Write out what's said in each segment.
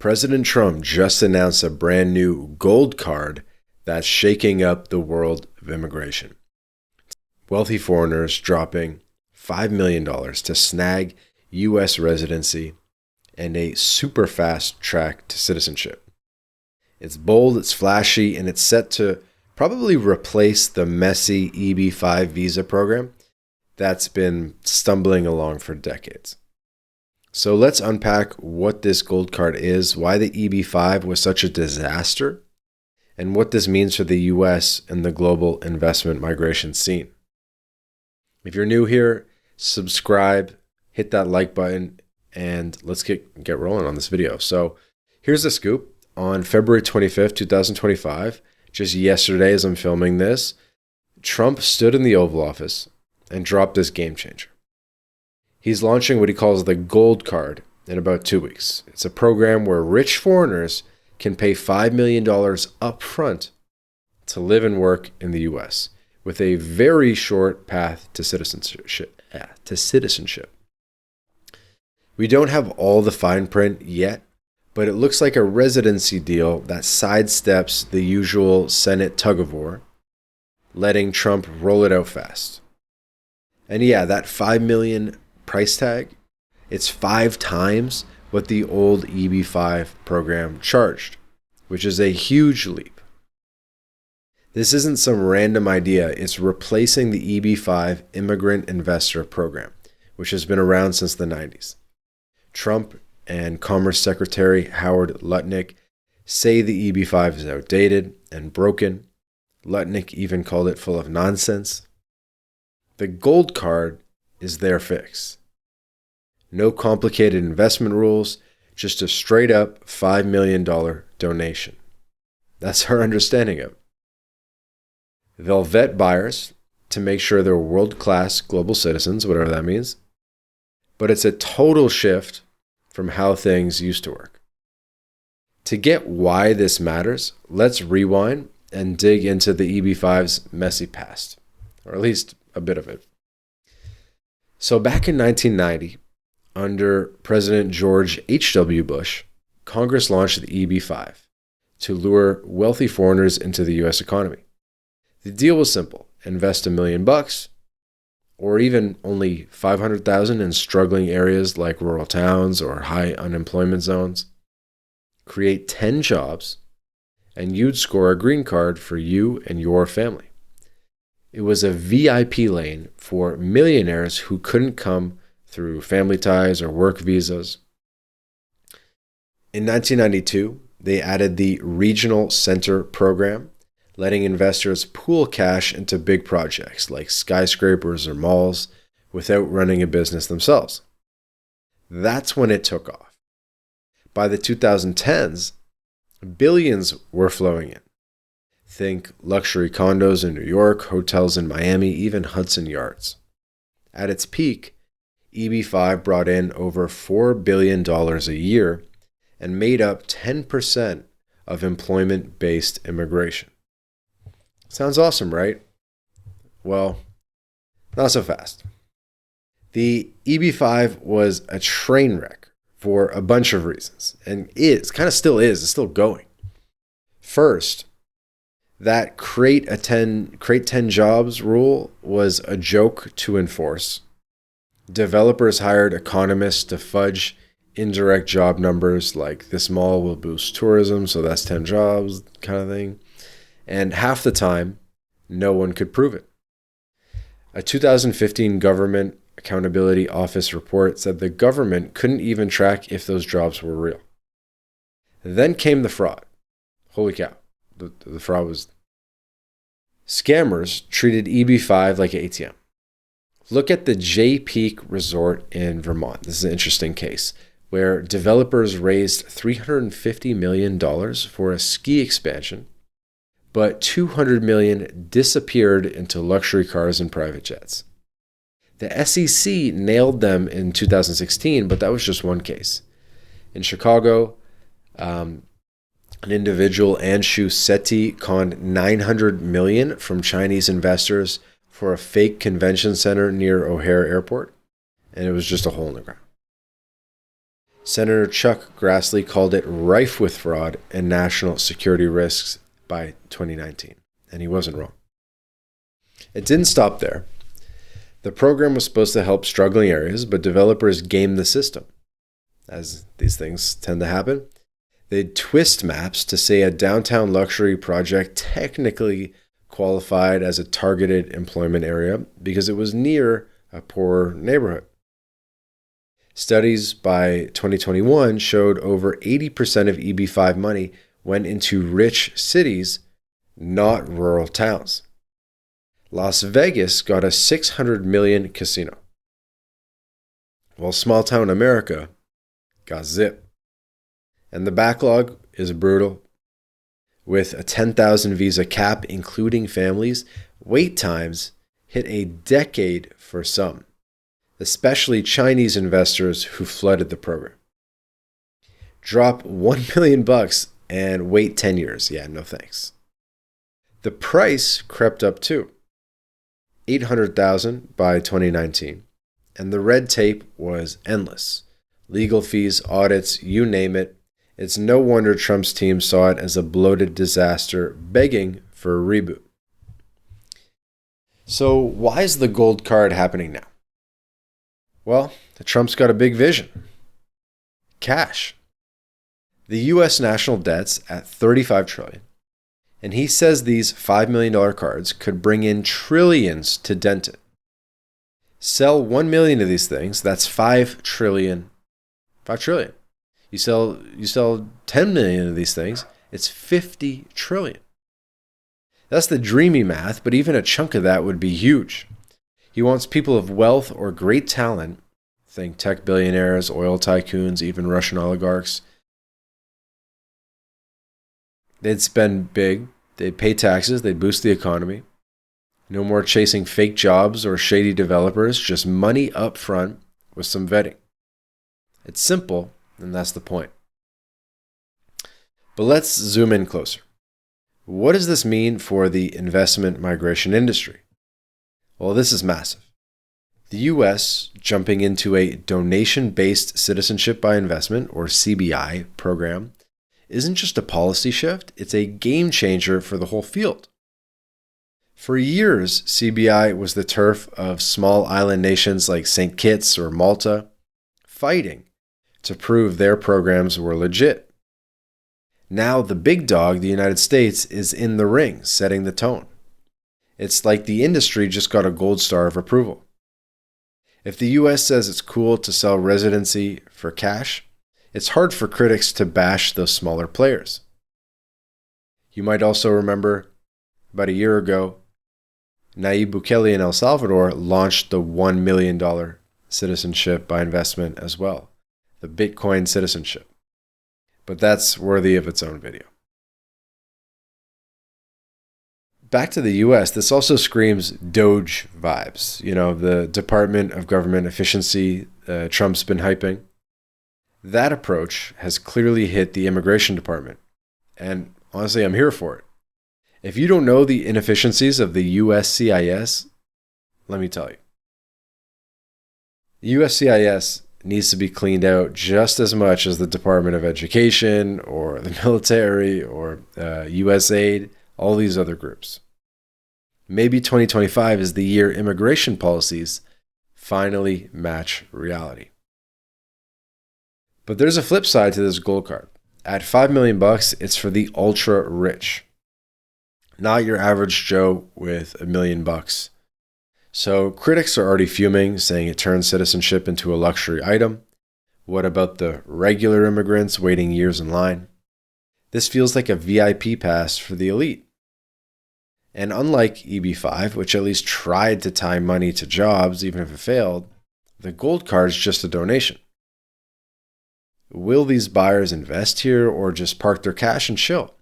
President Trump just announced a brand new gold card that's shaking up the world of immigration. Wealthy foreigners dropping $5 million to snag U.S. residency and a super fast track to citizenship. It's bold, it's flashy, and it's set to probably replace the messy EB-5 visa program that's been stumbling along for decades. So let's unpack what this gold card is, why the EB-5 was such a disaster, and what this means for the US and the global investment migration scene. If you're new here, subscribe, hit that like button, and let's get rolling on this video. So here's the scoop. On February 25th, 2025, just yesterday as I'm filming this, Trump stood in the Oval Office and dropped this game changer. He's launching what he calls the Gold Card in about 2 weeks. It's a program where rich foreigners can pay $5 million up front to live and work in the U.S. with a very short path to citizenship. We don't have all the fine print yet, but it looks like a residency deal that sidesteps the usual Senate tug-of-war, letting Trump roll it out fast. And yeah, that $5 million price tag, it's 5 times what the old EB-5 program charged, which is a huge leap. This isn't some random idea, it's replacing the EB-5 Immigrant Investor Program, which has been around since the 90s. Trump and Commerce Secretary Howard Lutnick say the EB-5 is outdated and broken. Lutnick even called it full of nonsense. The Gold Card is their fix. No complicated investment rules, just a straight up $5 million donation. That's our understanding of it. They'll vet buyers to make sure they're world-class global citizens, whatever that means. But it's a total shift from how things used to work. To get why this matters, let's rewind and dig into the EB-5's messy past, or at least a bit of it. So back in 1990, under President George H.W. Bush, Congress launched the EB-5 to lure wealthy foreigners into the U.S. economy. The deal was simple: invest $1 million, or even only $500,000 in struggling areas like rural towns or high unemployment zones. Create 10 jobs, and you'd score a green card for you and your family. It was a VIP lane for millionaires who couldn't come through family ties or work visas. In 1992, they added the Regional Center Program, letting investors pool cash into big projects like skyscrapers or malls without running a business themselves. That's when it took off. By the 2010s, billions were flowing in. Think luxury condos in New York, hotels in Miami, even Hudson Yards. At its peak, EB-5 brought in over $4 billion a year and made up 10% of employment-based immigration. Sounds awesome, right? Well, not so fast. The EB-5 was a train wreck for a bunch of reasons, and it's still going. First, that create 10 jobs rule was a joke to enforce. Developers hired economists to fudge indirect job numbers like this mall will boost tourism, so that's 10 jobs kind of thing. And half the time, no one could prove it. A 2015 Government Accountability Office report said the government couldn't even track if those jobs were real. Then came the fraud. Holy cow. The fraud was... Scammers treated EB-5 like an ATM. Look at the Jay Peak Resort in Vermont. This is an interesting case where developers raised $350 million for a ski expansion, but $200 million disappeared into luxury cars and private jets. The SEC nailed them in 2016, but that was just one case. In Chicago, an individual, Anshu Sethi, conned $900 million from Chinese investors for a fake convention center near O'Hare Airport, and it was just a hole in the ground. Senator Chuck Grassley called it rife with fraud and national security risks by 2019, and he wasn't wrong. It didn't stop there. The program was supposed to help struggling areas, but developers gamed the system. As these things tend to happen, they'd twist maps to say a downtown luxury project technically qualified as a targeted employment area because it was near a poor neighborhood. Studies by 2021 showed over 80% of EB5 money went into rich cities, not rural towns. Las Vegas got a $600 million casino, while small town America got zip. And the backlog is brutal. With a 10,000 visa cap, including families, wait times hit a decade for some, especially Chinese investors who flooded the program. Drop $1 million and wait 10 years. Yeah, no thanks. The price crept up too. $800,000 by 2019, and the red tape was endless. Legal fees, audits, you name it. It's no wonder Trump's team saw it as a bloated disaster begging for a reboot. So why is the gold card happening now? Well, Trump's got a big vision. Cash. The U.S. national debt's at $35 trillion. And he says these $5 million cards could bring in trillions to dent it. Sell 1 million of these things, that's 5 trillion. 5 trillion. You sell 10 million of these things, it's 50 trillion. That's the dreamy math, but even a chunk of that would be huge. He wants people of wealth or great talent, think tech billionaires, oil tycoons, even Russian oligarchs. They'd spend big, they'd pay taxes, they'd boost the economy. No more chasing fake jobs or shady developers, just money up front with some vetting. It's simple, and that's the point. But let's zoom in closer. What does this mean for the investment migration industry? Well, this is massive. The U.S. jumping into a donation-based citizenship by investment, or CBI, program isn't just a policy shift, it's a game changer for the whole field. For years, CBI was the turf of small island nations like St. Kitts or Malta, fighting to prove their programs were legit. Now the big dog, the United States, is in the ring, setting the tone. It's like the industry just got a gold star of approval. If the U.S. says it's cool to sell residency for cash, it's hard for critics to bash those smaller players. You might also remember about a year ago, Nayib Bukele in El Salvador launched the $1 million citizenship by investment as well, the Bitcoin citizenship. But that's worthy of its own video. Back to the US, this also screams Doge vibes. You know, the Department of Government Efficiency Trump's been hyping. That approach has clearly hit the immigration department. And honestly, I'm here for it. If you don't know the inefficiencies of the USCIS, let me tell you. The USCIS needs to be cleaned out just as much as the Department of Education or the military or USAID, all these other groups. Maybe 2025 is the year immigration policies finally match reality. But there's a flip side to this gold card. At $5 million, it's for the ultra rich, not your average Joe with $1 million. So critics are already fuming, saying it turns citizenship into a luxury item. What about the regular immigrants waiting years in line? This feels like a VIP pass for the elite. And unlike EB5, which at least tried to tie money to jobs, even if it failed, the gold card is just a donation. Will these buyers invest here or just park their cash and chill?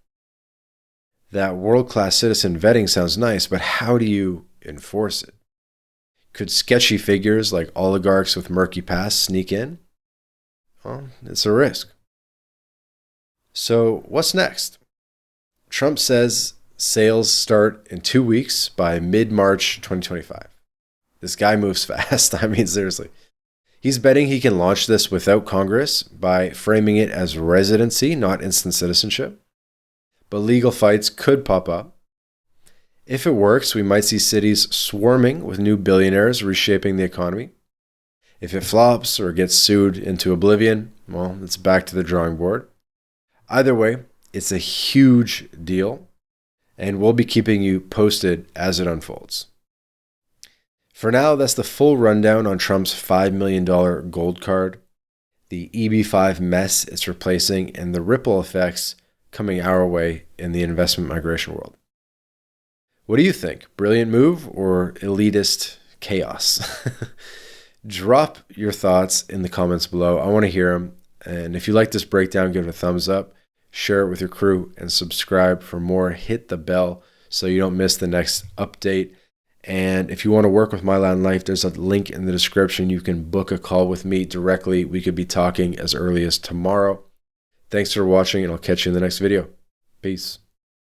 That world-class citizen vetting sounds nice, but how do you enforce it? Could sketchy figures like oligarchs with murky pasts sneak in? Well, it's a risk. So what's next? Trump says sales start in 2 weeks by mid-March 2025. This guy moves fast. I mean, seriously. He's betting he can launch this without Congress by framing it as residency, not instant citizenship. But legal fights could pop up. If it works, we might see cities swarming with new billionaires reshaping the economy. If it flops or gets sued into oblivion, well, it's back to the drawing board. Either way, it's a huge deal, and we'll be keeping you posted as it unfolds. For now, that's the full rundown on Trump's $5 million gold card, the EB5 mess it's replacing, and the ripple effects coming our way in the investment migration world. What do you think? Brilliant move or elitist chaos? Drop your thoughts in the comments below. I want to hear them. And if you like this breakdown, give it a thumbs up, share it with your crew, and subscribe for more. Hit the bell so you don't miss the next update. And if you want to work with MyLatinLife, there's a link in the description. You can book a call with me directly. We could be talking as early as tomorrow. Thanks for watching, and I'll catch you in the next video. Peace.